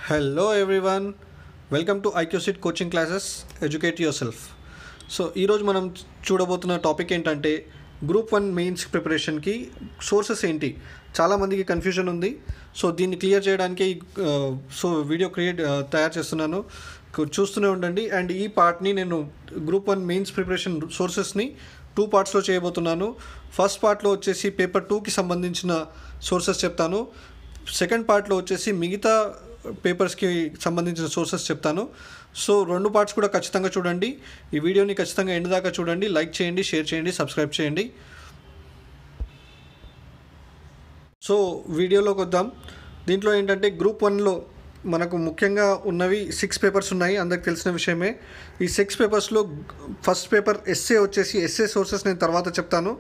Hello everyone, welcome to IQSIT coaching classes, educate yourself. So ఈరోజు మనం చూడబోతున్న topic ఏంటంటే group 1 mains ప్రిపరేషన్కి sources ఏంటి. చాలామందికి కన్ఫ్యూజన్ ఉంది. సో దీన్ని క్లియర్ చేయడానికి వీడియో తయారు చేస్తున్నాను, చూస్తూనే ఉండండి. అండ్ ఈ పార్ట్ని నేను గ్రూప్ 1 మెయిన్స్ ప్రిపరేషన్ సోర్సెస్ని 2 పార్ట్స్లో చేయబోతున్నాను. ఫస్ట్ పార్ట్లో వచ్చేసి పేపర్ 2కి సంబంధించిన సోర్సెస్ చెప్తాను. సెకండ్ పార్ట్లో వచ్చేసి మిగతా పేపర్స్కి సంబంధించిన సోర్సెస్ చెప్తాను. సో 2 పార్ట్స్ కూడా ఖచ్చితంగా చూడండి. ఈ వీడియోని ఖచ్చితంగా ఎండ్ దాకా చూడండి. లైక్ చేయండి, షేర్ చేయండి, సబ్స్క్రైబ్ చేయండి. సో వీడియోలోకి వద్దాం. దీంట్లో ఏంటంటే గ్రూప్ 1లో మనకు ముఖ్యంగా ఉన్నవి 6 పేపర్స్ ఉన్నాయి, అందరికి తెలిసిన విషయమే. ఈ 6 పేపర్స్లో ఫస్ట్ పేపర్ ఎస్ఏ వచ్చేసి ఎస్ఏ సోర్సెస్ నేను తర్వాత చెప్తాను.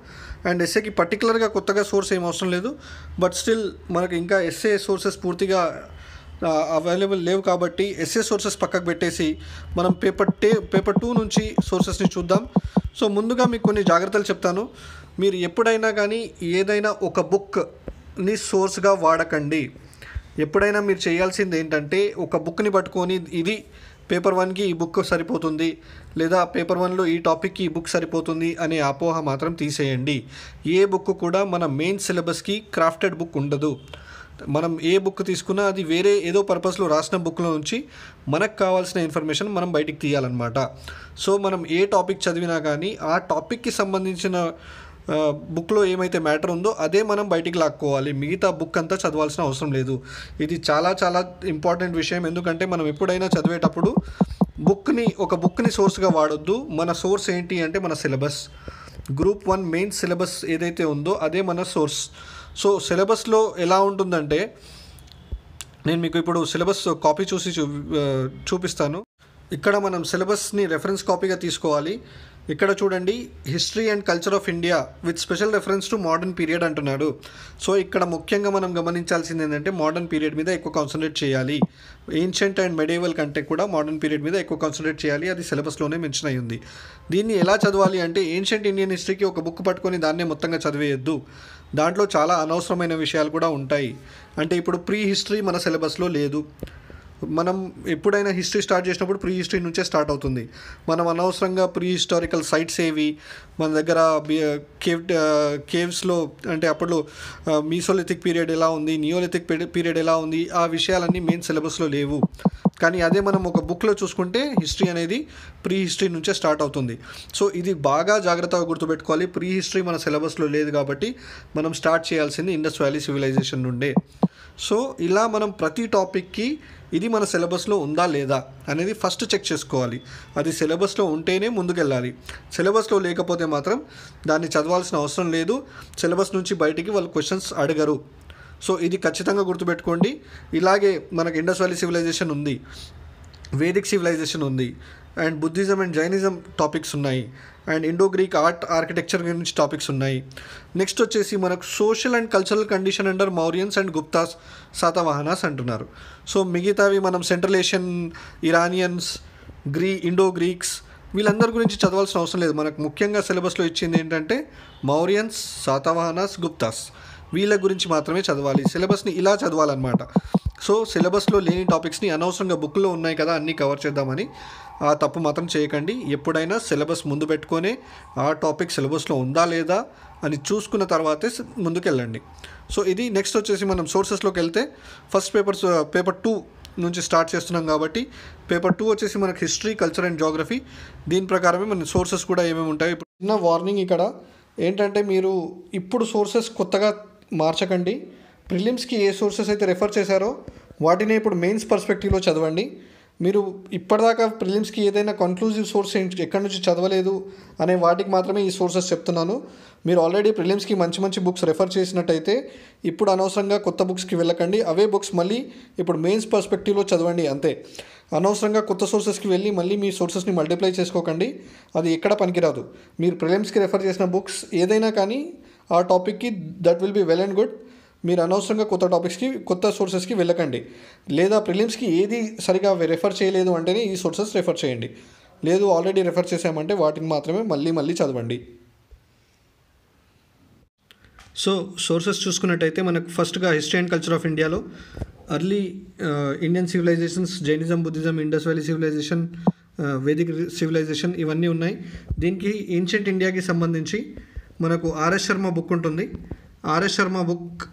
అండ్ ఎస్ఏకి పర్టికులర్గా కొత్తగా సోర్స్ ఏం అవసరం లేదు, బట్ స్టిల్ మనకు ఇంకా ఎస్ఏ సోర్సెస్ పూర్తిగా అవైలబుల్ లేవు కాబట్టి ఎస్ఏ సోర్సెస్ పక్కకు పెట్టేసి మనం పేపర్ 2 నుంచి సోర్సెస్ని చూద్దాం. సో ముందుగా మీకు కొన్ని జాగ్రత్తలు చెప్తాను. మీరు ఎప్పుడైనా కానీ ఏదైనా ఒక బుక్ని సోర్స్గా వాడకండి. ఎప్పుడైనా మీరు చేయాల్సింది ఏంటంటే ఒక బుక్ని పట్టుకొని ఇది పేపర్ 1కి ఈ బుక్ సరిపోతుంది, లేదా పేపర్ 1లో ఈ టాపిక్కి ఈ బుక్ సరిపోతుంది అనే అపోహ మాత్రం తీసేయండి. ఏ బుక్ కూడా మన మెయిన్ సిలబస్కి క్రాఫ్టెడ్ బుక్ ఉండదు. మనం ఏ బుక్ తీసుకున్నా అది వేరే ఏదో పర్పస్లో రాసిన బుక్లో నుంచి మనకు కావాల్సిన ఇన్ఫర్మేషన్ మనం బయటికి తీయాలన్నమాట. సో మనం ఏ టాపిక్ చదివినా కానీ ఆ టాపిక్కి సంబంధించిన బుక్లో ఏమైతే మ్యాటర్ ఉందో అదే మనం బయటికి లాక్కోవాలి. మిగతా బుక్ అంతా చదవాల్సిన అవసరం లేదు. ఇది చాలా చాలా ఇంపార్టెంట్ విషయం. ఎందుకంటే మనం ఎప్పుడైనా చదివేటప్పుడు ఒక బుక్ని సోర్స్గా వాడొద్దు. మన సోర్స్ ఏంటి అంటే మన సిలబస్. గ్రూప్ 1 మెయిన్ సిలబస్ ఏదైతే ఉందో అదే మన సోర్స్. సో సిలబస్లో ఎలా ఉంటుందంటే నేను మీకు ఇప్పుడు సిలబస్ కాపీ చూపిస్తాను. ఇక్కడ మనం సిలబస్ని రెఫరెన్స్ కాపీగా తీసుకోవాలి. ఇక్కడ చూడండి, history and culture of India with special reference to modern period అంటున్నాడు. సో ఇక్కడ ముఖ్యంగా మనం గమనించాల్సింది ఏంటంటే మోడర్న్ పీరియడ్ మీద ఎక్కువ కాన్సన్ట్రేట్ చేయాలి. ఏన్షియంట్ అండ్ మెడివల్ కంటే కూడా మోడర్న్ పీరియడ్ మీద ఎక్కువ కాన్సన్ట్రేట్ చేయాలి. అది సిలబస్లోనే మెన్షన్ అయ్యి ఉంది. దీన్ని ఎలా చదవాలి అంటే ఏన్షియంట్ ఇండియన్ హిస్టరీకి ఒక బుక్ పట్టుకొని దాన్నే మొత్తంగా చదివేయద్దు. దాంట్లో చాలా అనవసరమైన విషయాలు కూడా ఉంటాయి. అంటే ఇప్పుడు ప్రీ హిస్టరీ మన సిలబస్లో లేదు. మనం ఎప్పుడైనా హిస్టరీ స్టార్ట్ చేసినప్పుడు ప్రీ హిస్టరీ నుంచే స్టార్ట్ అవుతుంది. మనం అనవసరంగా ప్రీ హిస్టారికల్ సైట్స్ ఏవి మన దగ్గర కేవ్స్లో అంటే అప్పుడు మీసోలిథిక్ పీరియడ్ ఎలా ఉంది, నియోలిథిక్ పీరియడ్ ఎలా ఉంది, ఆ విషయాలన్నీ మెయిన్ సిలబస్లో లేవు. కానీ అదే మనం ఒక బుక్లో చూసుకుంటే హిస్టరీ అనేది ప్రీ హిస్టరీ నుంచే స్టార్ట్ అవుతుంది. సో ఇది బాగా జాగ్రత్తగా గుర్తుపెట్టుకోవాలి. ప్రీ హిస్టరీ మన సిలబస్లో లేదు కాబట్టి మనం స్టార్ట్ చేయాల్సింది ఇండస్ వ్యాలీ సివిలైజేషన్ నుండే. సో ఇలా మనం ప్రతి టాపిక్కి ఇది మన సిలబస్లో ఉందా లేదా అనేది ఫస్ట్ చెక్ చేసుకోవాలి. అది సిలబస్లో ఉంటేనే ముందుకెళ్ళాలి. సిలబస్లో లేకపోతే మాత్రం దాన్ని చదవాల్సిన అవసరం లేదు. సిలబస్ నుంచి బయటికి వాళ్ళు క్వశ్చన్స్ అడగరు. సో ఇది ఖచ్చితంగా గుర్తుపెట్టుకోండి. ఇలాగే మనకు ఇండస్ వ్యాలీ సివిలైజేషన్ ఉంది, వేదిక్ సివిలైజేషన్ ఉంది, and Buddhism and Jainism topics ఉన్నాయి, అండ్ ఇండో గ్రీక్ ఆర్కిటెక్చర్ గురించి టాపిక్స్ ఉన్నాయి. నెక్స్ట్ వచ్చేసి మనకు social and cultural condition under Mauryans and Guptas Satavahanas అంటున్నారు. సో మిగతావి మనం Central Asian, Iranians, Indo Greeks వీళ్ళందరి గురించి చదవాల్సిన అవసరం లేదు. మనకు ముఖ్యంగా సిలబస్లో ఇచ్చింది ఏంటంటే మౌరియన్స్, శాతవాహనాస్, గుప్తాస్ వీళ్ళ గురించి మాత్రమే చదవాలి. సిలబస్ని ఇలా చదవాలన్నమాట. సో సిలబస్లో లేని టాపిక్స్ని అనవసరంగా బుక్లో ఉన్నాయి కదా అన్నీ కవర్ చేద్దామని ఆ తప్పు మాత్రం చేయకండి. ఎప్పుడైనా సిలబస్ ముందు పెట్టుకొని ఆ టాపిక్ సిలబస్లో ఉందా లేదా అని చూసుకున్న తర్వాతే ముందుకెళ్ళండి. సో ఇది నెక్స్ట్ వచ్చేసి మనం సోర్సెస్లోకి వెళ్తే ఫస్ట్ పేపర్ 2 నుంచి స్టార్ట్ చేస్తున్నాం కాబట్టి పేపర్ 2 వచ్చేసి మనకు హిస్టరీ, కల్చర్ అండ్ జాగ్రఫీ. దీని ప్రకారమే మన సోర్సెస్ కూడా ఏమేమి ఉంటాయి. ఇప్పుడు చిన్న వార్నింగ్ ఇక్కడ ఏంటంటే మీరు ఇప్పుడు సోర్సెస్ కొత్తగా మార్చకండి. ప్రిలిమ్స్కి ఏ సోర్సెస్ అయితే రెఫర్ చేశారో వాటిని ఇప్పుడు మెయిన్స్ పర్స్పెక్టివ్లో చదవండి. మీరు ఇప్పటిదాకా ప్రిలిమ్స్కి ఏదైనా కన్క్లూజివ్ సోర్స్ ఎక్కడి నుంచి చదవలేదు అనే వాటికి మాత్రమే ఈ సోర్సెస్ చెప్తున్నాను. మీరు ఆల్రెడీ ప్రిలిమ్స్కి మంచి మంచి బుక్స్ రెఫర్ చేసినట్టయితే ఇప్పుడు అనవసరంగా కొత్త బుక్స్కి వెళ్ళకండి. అవే బుక్స్ మళ్ళీ ఇప్పుడు మెయిన్స్ పర్స్పెక్టివ్లో చదవండి అంతే. అనవసరంగా కొత్త సోర్సెస్కి వెళ్ళి మళ్ళీ మీ సోర్సెస్ని మల్టిప్లై చేసుకోకండి. అది ఎక్కడ పనికిరాదు. మీరు ప్రిలిమ్స్కి రెఫర్ చేసిన బుక్స్ ఏదైనా కానీ ఆ టాపిక్కి that will be well and good. మీరు అనవసరంగా కొత్త సోర్సెస్కి వెళ్ళకండి. లేదా ప్రిలిమ్స్కి ఏది సరిగా రెఫర్ చేయలేదు అంటేనే ఈ సోర్సెస్ రెఫర్ చేయండి. లేదు ఆల్రెడీ రెఫర్ చేసామంటే వాటిని మాత్రమే మళ్ళీ చదవండి. సో సోర్సెస్ చూసుకున్నట్టయితే మనకు ఫస్ట్గా హిస్టరీ అండ్ కల్చర్ ఆఫ్ ఇండియాలో early Indian civilisations, Jainism, Buddhism, Indus valley civilisation, Vedic civilisation ఇవన్నీ ఉన్నాయి. దీనికి ఏన్షియంట్ ఇండియాకి సంబంధించి మనకు ఆర్ఎస్ శర్మ బుక్ ఉంటుంది. ఆర్ఎస్ శర్మ బుక్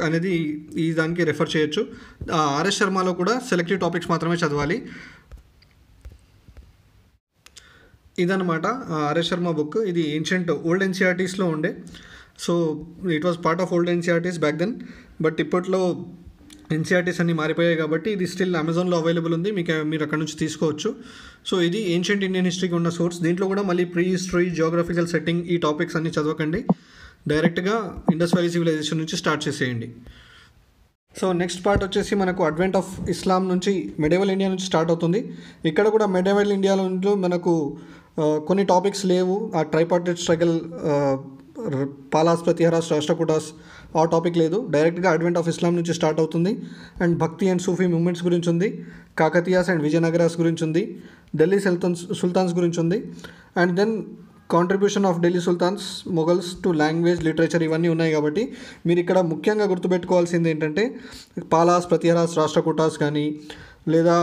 అనేది ఈ దానికి రెఫర్ చేయొచ్చు. ఆ ఆర్ఎస్ శర్మలో కూడా సెలెక్టివ్ టాపిక్స్ మాత్రమే చదవాలి. ఇదన్నమాట ఆర్ఎస్ శర్మ బుక్. ఇది ఏన్షియంట్ ఓల్డ్ ఎన్సీఆర్టీస్లో ఉండే. So it was part of old NCERTs back then. But ఇప్పట్లో ఎన్సీఆర్టీస్ అన్నీ మారిపోయాయి కాబట్టి ఇది స్టిల్ అమెజాన్లో అవైలబుల్ ఉంది, మీరు అక్కడ నుంచి తీసుకోవచ్చు. సో ఇది ఏన్షియంట్ ఇండియన్ హిస్టరీకి ఉన్న సోర్స్. దీంట్లో కూడా మళ్ళీ ప్రీ హిస్టరీ, జియోగ్రఫికల్ సెట్టింగ్ ఈ టాపిక్స్ అన్నీ చదవకండి, డైరెక్ట్గా ఇండస్ వ్యాలీ సివిలైజేషన్ నుంచి స్టార్ట్ చేసేయండి. సో నెక్స్ట్ పార్ట్ వచ్చేసి మనకు అడ్వెంట్ ఆఫ్ ఇస్లాం నుంచి మెడివల్ ఇండియా నుంచి స్టార్ట్ అవుతుంది. ఇక్కడ కూడా మెడివల్ ఇండియాలో మనకు కొన్ని టాపిక్స్ లేవు. ఆ ట్రైపార్టైట్ స్ట్రగల్, పాలాస్, ప్రతిహారాస్, రాష్ట్రకూటాస్ ఆ టాపిక్ లేదు. డైరెక్ట్గా అడ్వెంట్ ఆఫ్ ఇస్లాం నుంచి స్టార్ట్ అవుతుంది. అండ్ భక్తి అండ్ సూఫీ మూమెంట్స్ గురించి ఉంది, కాకతీయాస్ అండ్ విజయనగరాస్ గురించి ఉంది, ఢిల్లీ సుల్తాన్స్ గురించి ఉంది. And then contribution of Delhi sultans, Mughals to language, literature ఇవన్నీ ఉన్నాయి. కాబట్టి మీరు ఇక్కడ ముఖ్యంగా గుర్తుపెట్టుకోవాల్సింది ఏంటంటే పాలాస్, ప్రతిహారాస్, రాష్ట్రకూటాస్ కానీ లేదా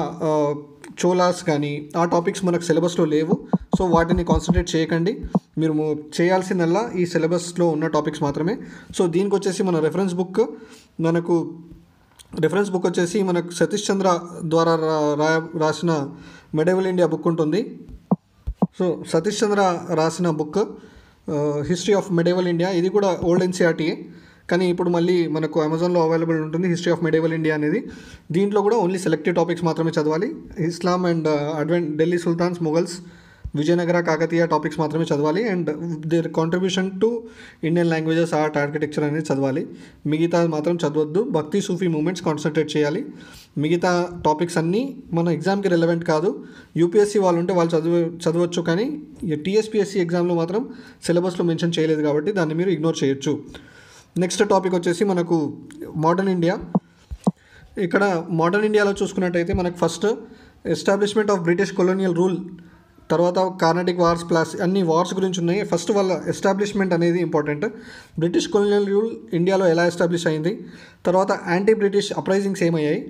చోలాస్ కానీ ఆ టాపిక్స్ మనకు సిలబస్లో లేవు. సో వాటిని కాన్సన్ట్రేట్ చేయకండి. మీరు చేయాల్సిందల్లా ఈ సిలబస్లో ఉన్న టాపిక్స్ మాత్రమే. సో దీనికి వచ్చేసి మన రెఫరెన్స్ బుక్ వచ్చేసి మనకు సతీష్ చంద్ర ద్వారా రాసిన మెడివల్ ఇండియా బుక్ ఉంటుంది. సో సతీష్ చంద్ర రాసిన book history of medieval India, ఇది కూడా ఓల్డ్ ఎన్సీఆర్టీయే, కానీ ఇప్పుడు మళ్ళీ మనకు అమెజాన్లో అవైలబుల్ ఉంటుంది హిస్టరీ ఆఫ్ మెడివల్ ఇండియా అనేది. దీంట్లో కూడా ఓన్లీ సెలెక్టివ్ టాపిక్స్ మాత్రమే చదవాలి. ఇస్లాం and Delhi sultans, Mughals, Vijayanagara, Kakatiya topics మాత్రమే చదవాలి. And there contribution to Indian languages, art, architecture అనేది చదవాలి. మిగతా మాత్రం చదవద్దు. భక్తి, సూఫీ మూమెంట్స్ కాన్సన్ట్రేట్ చేయాలి. మిగతా టాపిక్స్ అన్నీ మన ఎగ్జామ్కి రెలవెంట్ కాదు. యూపీఎస్సీ వాళ్ళు ఉంటే వాళ్ళు చదవచ్చు, కానీ టీఎస్పీఎస్సీ ఎగ్జామ్లో మాత్రం సిలబస్లో మెన్షన్ చేయలేదు కాబట్టి దాన్ని మీరు ఇగ్నోర్ చేయొచ్చు. నెక్స్ట్ టాపిక్ వచ్చేసి మనకు మోడర్న్ ఇండియా. ఇక్కడ మోడర్న్ ఇండియాలో చూసుకున్నట్టయితే మనకు first establishment of British colonial rule, తర్వాత కార్నాటిక్ వార్స్, ప్లస్ అన్ని వార్స్ గురించి ఉన్నాయి. ఫస్ట్ వాళ్ళ ఎస్టాబ్లిష్మెంట్ అనేది ఇంపార్టెంట్. బ్రిటిష్ కొలోనియల్ రూల్ ఇండియాలో ఎలా ఎస్టాబ్లిష్ అయింది, తర్వాత యాంటీ బ్రిటిష్ అప్రైజింగ్స్ ఏమయ్యాయి,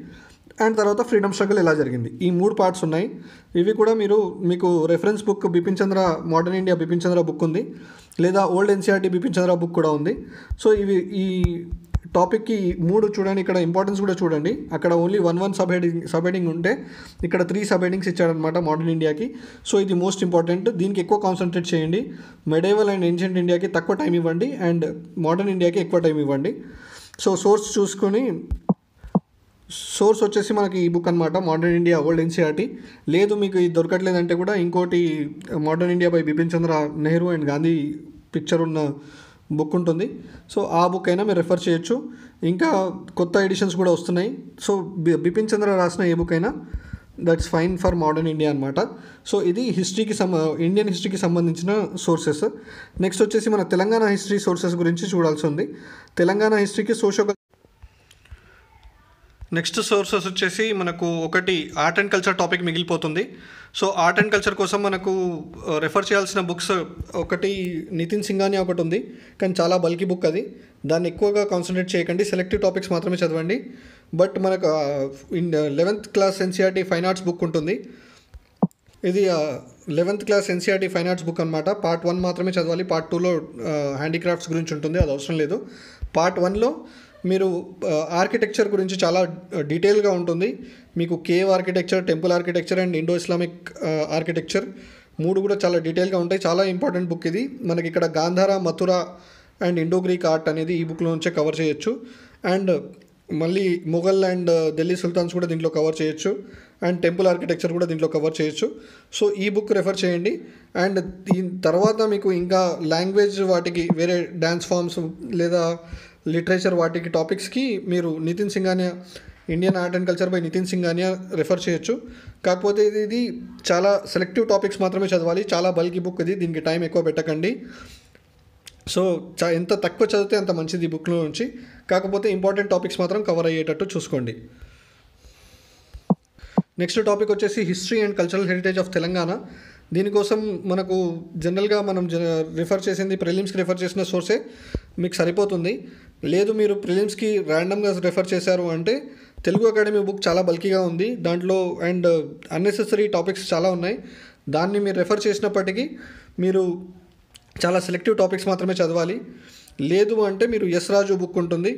అండ్ తర్వాత ఫ్రీడమ్ స్ట్రగుల్ ఎలా జరిగింది. ఈ 3 పార్ట్స్ ఉన్నాయి. ఇవి కూడా మీకు రెఫరెన్స్ బుక్ బిపిన్ చంద్ర మోడర్న్ ఇండియా బిపిన్ చంద్ర బుక్ ఉంది, లేదా ఓల్డ్ ఎన్సీఆర్టీ బిపిన్ చంద్ర బుక్ కూడా ఉంది. సో ఈ టాపిక్కి 3 చూడండి. ఇక్కడ ఇంపార్టెన్స్ కూడా చూడండి. అక్కడ ఓన్లీ 1 సబ్ హెడింగ్ ఉంటే ఇక్కడ 3 సబ్ హెడింగ్స్ ఇచ్చాడనమాట మోడర్న్ ఇండియాకి. సో ఇది మోస్ట్ ఇంపార్టెంట్. దీనికి ఎక్కువ కాన్సన్ట్రేట్ చేయండి. మెడివల్ అండ్ ఏన్షియంట్ ఇండియాకి తక్కువ టైం ఇవ్వండి, అండ్ మోడర్న్ ఇండియాకి ఎక్కువ టైం ఇవ్వండి. సో సోర్స్ వచ్చేసి మనకి ఈ బుక్ అనమాట, మోడర్న్ ఇండియా ఓల్డ్ ఎన్సీఆర్టీ. లేదు మీకు ఇది దొరకట్లేదంటే కూడా ఇంకోటి modern India by Bipin Chandra Nehru and Gandhi picture ఉన్న బుక్ ఉంటుంది. సో ఆ బుక్ అయినా మీరు రెఫర్ చేయొచ్చు. ఇంకా కొత్త ఎడిషన్స్ కూడా వస్తున్నాయి. సో బిపిన్ చంద్ర రాసిన ఏ బుక్ అయినా that's fine for modern India అనమాట. సో ఇది ఇండియన్ హిస్టరీకి సంబంధించిన సోర్సెస్. నెక్స్ట్ వచ్చేసి మన తెలంగాణ హిస్టరీ సోర్సెస్ గురించి చూడాల్సి ఉంది. తెలంగాణ హిస్టరీకి నెక్స్ట్ సోర్సెస్ వచ్చేసి మనకు ఒకటి ఆర్ట్ అండ్ కల్చర్ టాపిక్ మిగిలిపోతుంది. సో ఆర్ట్ అండ్ కల్చర్ కోసం మనకు రెఫర్ చేయాల్సిన బుక్స్ ఒకటి నితిన్ సింఘానియా ఒకటి ఉంది, కానీ చాలా బల్కీ బుక్ అది. దాన్ని ఎక్కువగా కాన్సన్ట్రేట్ చేయకండి, సెలెక్టివ్ టాపిక్స్ మాత్రమే చదవండి. బట్ మనకు 11th class NCERT fine arts book ఉంటుంది. ఇది 11th class NCERT fine arts book అనమాట. పార్ట్ 1 మాత్రమే చదవాలి. పార్ట్ 2లో హ్యాండీక్రాఫ్ట్స్ గురించి ఉంటుంది, అది అవసరం లేదు. పార్ట్ 1లో మీరు ఆర్కిటెక్చర్ గురించి చాలా డీటెయిల్గా ఉంటుంది. మీకు cave architecture, temple architecture and Indo Islamic architecture 3 కూడా చాలా డీటెయిల్గా ఉంటాయి. చాలా ఇంపార్టెంట్ బుక్ ఇది. మనకి ఇక్కడ Gandhara, Mathura and Indo Greek art అనేది ఈ బుక్లో నుంచే కవర్ చేయొచ్చు. అండ్ మళ్ళీ మొఘల్ అండ్ ఢిల్లీ సుల్తాన్స్ కూడా దీంట్లో కవర్ చేయొచ్చు, అండ్ టెంపుల్ ఆర్కిటెక్చర్ కూడా దీంట్లో కవర్ చేయొచ్చు. సో ఈ బుక్ రెఫర్ చేయండి. అండ్ దీని తర్వాత మీకు ఇంకా లాంగ్వేజ్ వాటికి వేరే డ్యాన్స్ ఫామ్స్ లేదా లిటరేచర్ వాటికి టాపిక్స్కి మీరు Nitin Singhania Indian art and culture by Nitin Singhania refer చేయొచ్చు. కాకపోతే ఇది చాలా సెలెక్టివ్ టాపిక్స్ మాత్రమే చదవాలి. చాలా బల్కీ బుక్ ఇది, దీనికి టైం ఎక్కువ పెట్టకండి. సో ఎంత తక్కువ చదివితే అంత మంచిది ఈ బుక్లో నుంచి. కాకపోతే ఇంపార్టెంట్ టాపిక్స్ మాత్రం కవర్ అయ్యేటట్టు చూసుకోండి. నెక్స్ట్ టాపిక్ వచ్చేసి history and cultural heritage of Telangana. దీనికోసం మనకు జనరల్గా మనం రిఫర్ చేసింది ప్రిలిమ్స్కి రెఫర్ చేసిన సోర్సే మీకు సరిపోతుంది. లేదు మీరు ప్రిలిమ్స్కి ర్యాండమ్గా రెఫర్ చేశారు అంటే తెలుగు అకాడమీ బుక్ చాలా బల్కీగా ఉంది దాంట్లో, అండ్ అన్నెసెసరీ టాపిక్స్ చాలా ఉన్నాయి. దాన్ని మీరు రెఫర్ చేసినప్పటికీ మీరు చాలా సెలెక్టివ్ టాపిక్స్ మాత్రమే చదవాలి. లేదు అంటే మీరు ఎస్ రాజు బుక్ ఉంటుంది.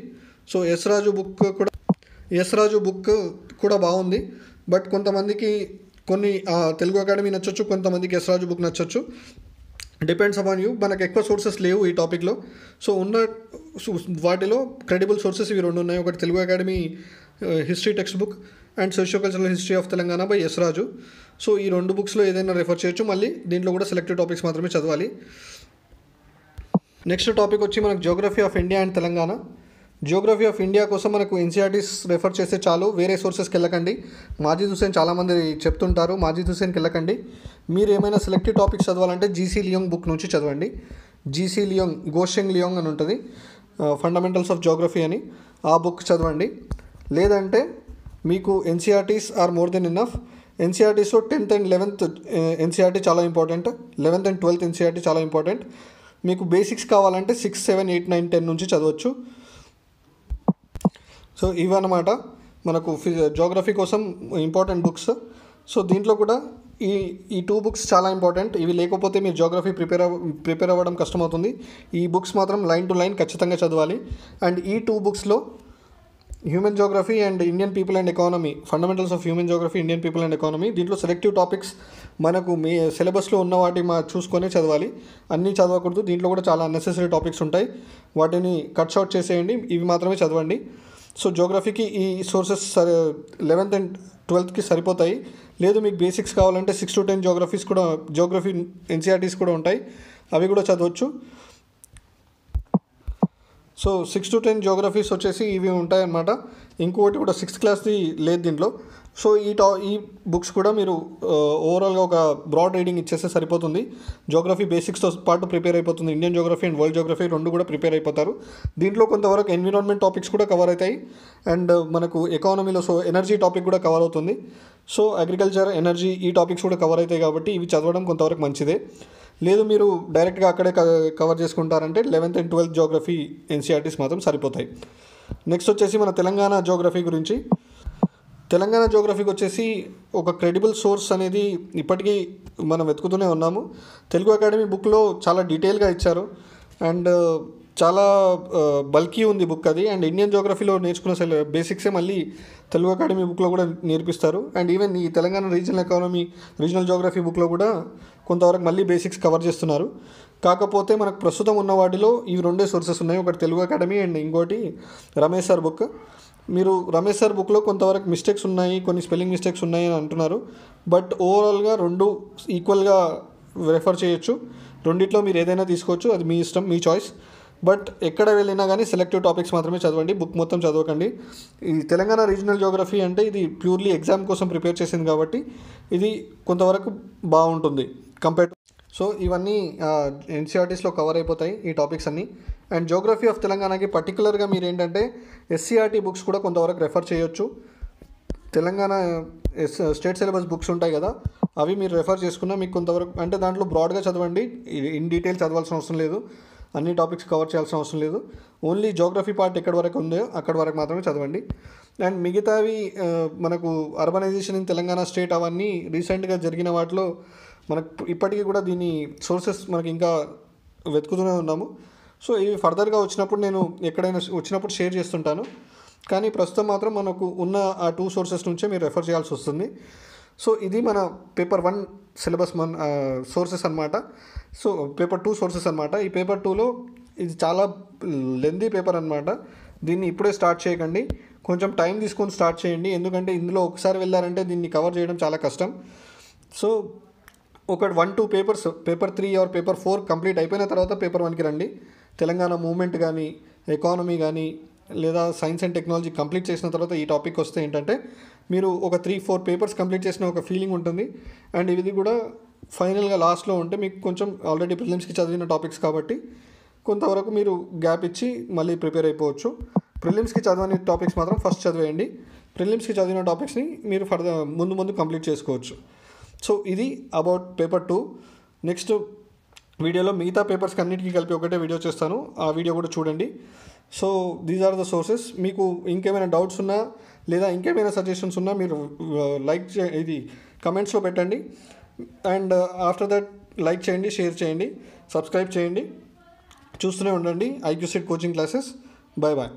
సో ఎస్ రాజు బుక్ కూడా బాగుంది. బట్ కొంతమందికి కొన్ని తెలుగు అకాడమీ నచ్చొచ్చు, కొంతమందికి ఎస్ రాజు బుక్ నచ్చొచ్చు. Depends upon you. మనకు ఎక్కువ సోర్సెస్ లేవు ఈ టాపిక్లో. సో ఉన్న వాటిలో క్రెడిబుల్ సోర్సెస్ ఇవి రెండు ఉన్నాయి. ఒకటి Telugu Academy history text book and socio cultural history of Telangana by S Raju. So ఈ రెండు బుక్స్లో ఏదైనా రెఫర్ చేయొచ్చు. మళ్ళీ దీంట్లో కూడా సెలెక్టివ్ టాపిక్స్ మాత్రమే చదవాలి. నెక్స్ట్ టాపిక్ వచ్చి మనకు Geography of India and Telangana. Geography of India కోసం మనకు ఎన్సీఆర్టీస్ రెఫర్ చేస్తే చాలు, వేరే సోర్సెస్కి వెళ్ళకండి. మాజిద్ హుసేన్ చాలామంది చెప్తుంటారు, మాజిద్ హుసేన్కి వెళ్ళకండి. మీరు ఏమైనా సెలెక్టివ్ టాపిక్స్ చదవాలంటే జీసీ లియోంగ్ బుక్ నుంచి చదవండి. జీసీ లియోంగ్, గోషెంగ్ లియోంగ్ అని ఉంటుంది, ఫండమెంటల్స్ ఆఫ్ జియోగ్రఫీ అని, ఆ బుక్ చదవండి. లేదంటే మీకు NCERTs are more then enough. ఎన్సీఆర్టీస్లో 10th and 11th ఎన్సీఆర్టీ చాలా important, 11th and 12th NCERT చాలా ఇంపార్టెంట్. మీకు బేసిక్స్ కావాలంటే 6, 7, 8, 9, 10 నుంచి చదవచ్చు. సో ఇవన్నమాట మనకు జియోగ్రఫీ కోసం ఇంపార్టెంట్ బుక్స్. సో దీంట్లో కూడా ఈ 2 బుక్స్ చాలా ఇంపార్టెంట్. ఇవి లేకపోతే మీరు జియోగ్రఫీ ప్రిపేర్ అవ్వడం కష్టమవుతుంది. ఈ బుక్స్ మాత్రం లైన్ టు లైన్ ఖచ్చితంగా చదవాలి. అండ్ ఈ 2 బుక్స్లో human Geography and Indian people and economy, fundamentals of human Geography, Indian people and economy, దీంట్లో సెలెక్టివ్ టాపిక్స్ మనకు మీ సిలబస్లో ఉన్న వాటి చూసుకొనే చదవాలి. అన్నీ చదవకూడదు. దీంట్లో కూడా చాలా అన్నెసెసరీ టాపిక్స్ ఉంటాయి, వాటిని కట్ షార్ట్ చేసేయండి. ఇవి మాత్రమే చదవండి. సో జియోగ్రఫీకి ఈ సోర్సెస్ 11th and 12thకి సరిపోతాయి. లేదు మీకు బేసిక్స్ కావాలంటే 6 to 10 జియోగ్రఫీ ఎన్సీఆర్టీస్ కూడా ఉంటాయి, అవి కూడా చదవచ్చు. సో 6 to 10 జియోగ్రఫీస్ వచ్చేసి ఇవి ఉంటాయన్నమాట. ఇంకొకటి కూడా 6th క్లాస్ది లేదు దీంట్లో. సో ఈ బుక్స్ కూడా మీరు ఓవరాల్గా ఒక బ్రాడ్ రీడింగ్ ఇచ్చేస్తే సరిపోతుంది. జియోగ్రఫీ బేసిక్స్తో పాటు ప్రిపేర్ అయిపోతుంది. Indian Geography and world Geography రెండు కూడా ప్రిపేర్ అయిపోతారు. దీంట్లో కొంతవరకు ఎన్విరాన్మెంట్ టాపిక్స్ కూడా కవర్ అవుతాయి. అండ్ మనకు ఎకానమీలో ఎనర్జీ టాపిక్ కూడా కవర్ అవుతుంది. సో అగ్రికల్చర్, ఎనర్జీ, ఈ టాపిక్స్ కూడా కవర్ అవుతాయి కాబట్టి ఇవి చదవడం కొంతవరకు మంచిదే. లేదు మీరు డైరెక్ట్గా అక్కడే కవర్ చేసుకుంటారంటే 11th and 12th geography NCERTs మాత్రం సరిపోతాయి. నెక్స్ట్ వచ్చేసి మన తెలంగాణ జియోగ్రఫీ గురించి. తెలంగాణ జియోగ్రఫీకి వచ్చేసి ఒక క్రెడిబుల్ సోర్స్ అనేది ఇప్పటికీ మనం వెతుకుతూనే ఉన్నాము. తెలుగు అకాడమీ బుక్లో చాలా డీటెయిల్గా ఇచ్చారు అండ్ చాలా బల్కీ ఉంది బుక్ అది. అండ్ ఇండియన్ జియోగ్రఫీలో నేర్చుకున్న బేసిక్సే మళ్ళీ తెలుగు అకాడమీ బుక్లో కూడా నేర్పిస్తారు. అండ్ ఈవెన్ ఈ తెలంగాణ రీజనల్ జియోగ్రఫీ బుక్లో కూడా కొంతవరకు మళ్ళీ బేసిక్స్ కవర్ చేస్తున్నారు. కాకపోతే మనకు ప్రస్తుతం ఉన్న వాటిలో ఇవి రెండే సోర్సెస్ ఉన్నాయి, ఒకటి తెలుగు అకాడమీ అండ్ ఇంకోటి రమేష్ సార్ బుక్. మీరు రమేష్ సార్ బుక్లో కొంతవరకు మిస్టేక్స్ ఉన్నాయి, కొన్ని స్పెల్లింగ్ మిస్టేక్స్ ఉన్నాయి అని అంటున్నారు. బట్ ఓవరాల్గా రెండు ఈక్వల్గా రెఫర్ చేయొచ్చు. రెండిట్లో మీరు ఏదైనా తీసుకోవచ్చు, అది మీ ఇష్టం, మీ చాయిస్. బట్ ఎక్కడ వెళ్ళినా కానీ సెలెక్టివ్ టాపిక్స్ మాత్రమే చదవండి, బుక్ మొత్తం చదవకండి. ఈ తెలంగాణ రీజనల్ జియోగ్రఫీ అంటే ఇది ప్యూర్లీ ఎగ్జామ్ కోసం ప్రిపేర్ చేసింది కాబట్టి ఇది కొంతవరకు బాగుంటుంది కంపేర్ టు. సో ఇవన్నీ ఎన్సీఆర్టీస్లో కవర్ అయిపోతాయి ఈ టాపిక్స్ అన్నీ. అండ్ జియోగ్రఫీ ఆఫ్ తెలంగాణకి పర్టికులర్గా మీరు ఏంటంటే ఎస్సీఆర్టీ బుక్స్ కూడా కొంతవరకు రెఫర్ చేయొచ్చు. తెలంగాణ స్టేట్ సిలబస్ బుక్స్ ఉంటాయి కదా, అవి మీరు రెఫర్ చేసుకున్నా మీకు కొంతవరకు, అంటే దాంట్లో బ్రాడ్గా చదవండి, ఇన్ డీటెయిల్ చదవాల్సిన అవసరం లేదు, అన్ని టాపిక్స్ కవర్ చేయాల్సిన అవసరం లేదు. ఓన్లీ జియోగ్రఫీ పార్ట్ ఎక్కడి వరకు ఉందో అక్కడి వరకు మాత్రమే చదవండి. అండ్ మిగతావి మనకు అర్బనైజేషన్ ఇన్ తెలంగాణ స్టేట్ అవన్నీ రీసెంట్గా జరిగిన వాటిలో మనకు ఇప్పటికీ కూడా దీని సోర్సెస్ మనకి ఇంకా వెతుకుతూనే ఉన్నాము. సో ఇవి ఫర్దర్గా వచ్చినప్పుడు నేను ఎక్కడైనా వచ్చినప్పుడు షేర్ చేస్తుంటాను. కానీ ప్రస్తుతం మాత్రం మనకు ఉన్న ఆ 2 సోర్సెస్ నుంచే మీరు రెఫర్ చేయాల్సి వస్తుంది. సో ఇది మన పేపర్ 1 సిలబస్ సోర్సెస్ అనమాట. సో పేపర్ 2 సోర్సెస్ అనమాట. ఈ పేపర్ 2లో ఇది చాలా లెందీ పేపర్ అనమాట. దీన్ని ఇప్పుడే స్టార్ట్ చేయకండి, కొంచెం టైం తీసుకొని స్టార్ట్ చేయండి. ఎందుకంటే ఇందులో ఒకసారి వెళ్ళారంటే దీన్ని కవర్ చేయడం చాలా కష్టం. సో ఒక 1-2 papers, paper 3 are paper 4 complete అయిపోయిన తర్వాత పేపర్ 1కి రండి. తెలంగాణ మూవ్మెంట్ కానీ, ఎకానమీ కానీ, లేదా సైన్స్ అండ్ టెక్నాలజీ కంప్లీట్ చేసిన తర్వాత ఈ టాపిక్ వస్తే ఏంటంటే మీరు ఒక 3-4 పేపర్స్ కంప్లీట్ చేసిన ఒక ఫీలింగ్ ఉంటుంది. అండ్ ఇది కూడా ఫైనల్గా లాస్ట్లో ఉంటే మీకు కొంచెం ఆల్రెడీ ప్రిలిమ్స్కి చదివిన టాపిక్స్ కాబట్టి కొంతవరకు మీరు గ్యాప్ ఇచ్చి మళ్ళీ ప్రిపేర్ అయిపోవచ్చు. ప్రిలిమ్స్కి చదవని టాపిక్స్ మాత్రం ఫస్ట్ చదివేయండి, ప్రిలిమ్స్కి చదివిన టాపిక్స్ని మీరు ముందు కంప్లీట్ చేసుకోవచ్చు. సో ఇది అబౌట్ పేపర్ 2. నెక్స్ట్ వీడియోలో మిగతా పేపర్స్కి అన్నిటికీ కలిపి ఒకటే వీడియో చేస్తాను, ఆ వీడియో కూడా చూడండి. So these are the sources. మీకు ఇంకేమైనా డౌట్స్ ఉన్నా లేదా ఇంకేమైనా సజెషన్స్ ఉన్నా మీరు ఇది కమెంట్స్లో పెట్టండి. అండ్ ఆఫ్టర్ దట్ లైక్ చేయండి, షేర్ చేయండి, సబ్స్క్రైబ్ చేయండి. చూస్తూనే ఉండండి IQ Set coaching classes. Bye bye.